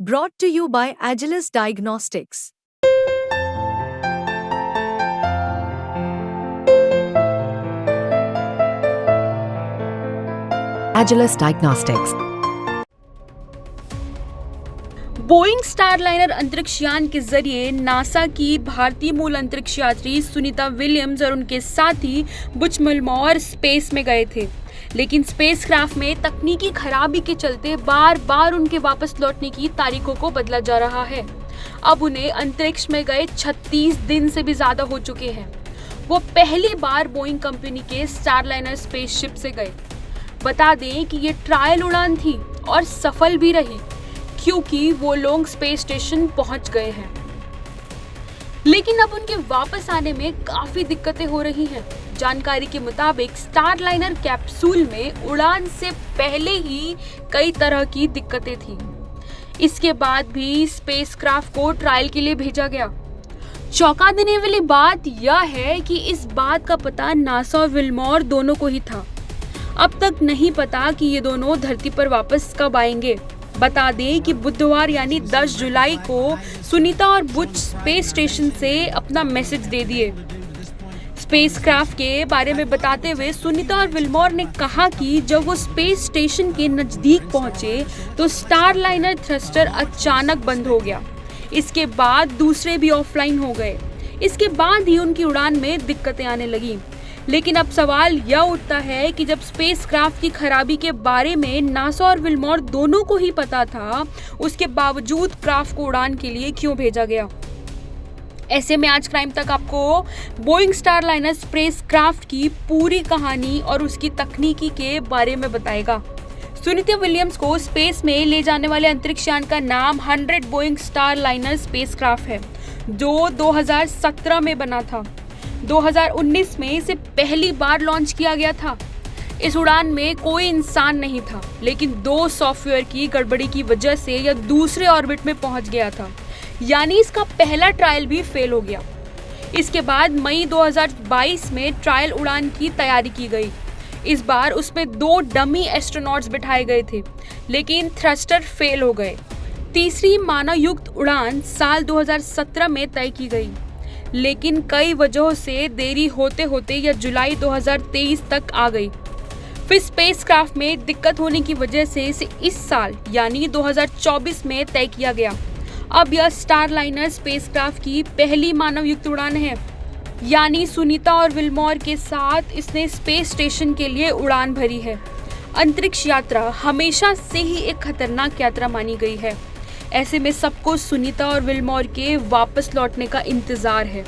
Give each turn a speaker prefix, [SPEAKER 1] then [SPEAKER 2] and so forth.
[SPEAKER 1] Brought to you by Agilus Diagnostics.
[SPEAKER 2] Agilus Diagnostics.
[SPEAKER 3] Boeing Starliner अंतरिक्ष यान के जरिए नासा की भारतीय मूल अंतरिक्ष यात्री सुनीता विलियम्स और उनके साथी बुच मिलमॉर स्पेस में गए थे, लेकिन स्पेसक्राफ्ट में तकनीकी खराबी के चलते बार बार उनके वापस लौटने की तारीखों को बदला जा रहा है। अब उन्हें अंतरिक्ष में गए 36 दिन से भी ज्यादा हो चुके हैं। वो पहली बार बोइंग कंपनी के स्टारलाइनर स्पेसशिप से गए। बता दें कि ये ट्रायल उड़ान थी और सफल भी रही, क्योंकि वो लोग स्पेस स्टेशन पहुंच गए हैं। लेकिन अब उनके वापस आने में काफी दिक्कतें हो रही हैं। जानकारी के मुताबिक स्टारलाइनर कैप्सूल में उड़ान से पहले ही कई तरह की दिक्कतें थी। इसके बाद भी स्पेसक्राफ्ट को ट्रायल के लिए भेजा गया। चौंका देने वाली बात यह है कि इस बात का पता नासा और विल्मोर दोनों को ही था। अब तक नहीं पता कि ये दोनों धरती पर वापस कब आएंगे। बता दें कि बुधवार यानी 10 जुलाई को सुनीता और बुच स्पेस स्टेशन से अपना मैसेज दे दिए। स्पेसक्राफ्ट के बारे में बताते हुए सुनीता और विल्मोर ने कहा कि जब वो स्पेस स्टेशन के नजदीक पहुंचे तो स्टारलाइनर थ्रस्टर अचानक बंद हो गया। इसके बाद दूसरे भी ऑफलाइन हो गए। इसके बाद ही उनकी उड़ान में दिक्कतें आने लगी। लेकिन अब सवाल यह उठता है कि जब स्पेसक्राफ्ट की खराबी के बारे में नासा और विल्मोर दोनों को ही पता था, उसके बावजूद क्राफ्ट को उड़ान के लिए क्यों भेजा गया। ऐसे में आज क्राइम तक आपको बोइंग स्टारलाइनर स्पेसक्राफ्ट की पूरी कहानी और उसकी तकनीकी के बारे में बताएगा। सुनीता विलियम्स को स्पेस में ले जाने वाले अंतरिक्ष यान का नाम 100 बोइंग स्टारलाइनर स्पेसक्राफ्ट है, जो 2017 में बना था। 2019 में इसे पहली बार लॉन्च किया गया था। इस उड़ान में कोई इंसान नहीं था, लेकिन 2 सॉफ्टवेयर की गड़बड़ी की वजह से यह दूसरे ऑर्बिट में पहुंच गया था, यानी इसका पहला ट्रायल भी फेल हो गया। इसके बाद मई 2022 में ट्रायल उड़ान की तैयारी की गई। इस बार उसमें 2 डमी एस्ट्रोनॉट्स बिठाए गए थे, लेकिन थ्रस्टर फेल हो गए। तीसरी मानव युक्त उड़ान साल 2017 में तय की गई, लेकिन कई वजहों से देरी होते होते यह जुलाई 2023 तक आ गई। फिर स्पेसक्राफ्ट में दिक्कत होने की वजह से इसे इस साल यानी 2024 में तय किया गया। अब यह स्टारलाइनर स्पेसक्राफ्ट की पहली मानव युक्त उड़ान है, यानी सुनीता और विल्मोर के साथ इसने स्पेस स्टेशन के लिए उड़ान भरी है। अंतरिक्ष यात्रा हमेशा से ही एक खतरनाक यात्रा मानी गई है। ऐसे में सबको सुनीता और विल्मोर के वापस लौटने का इंतजार है।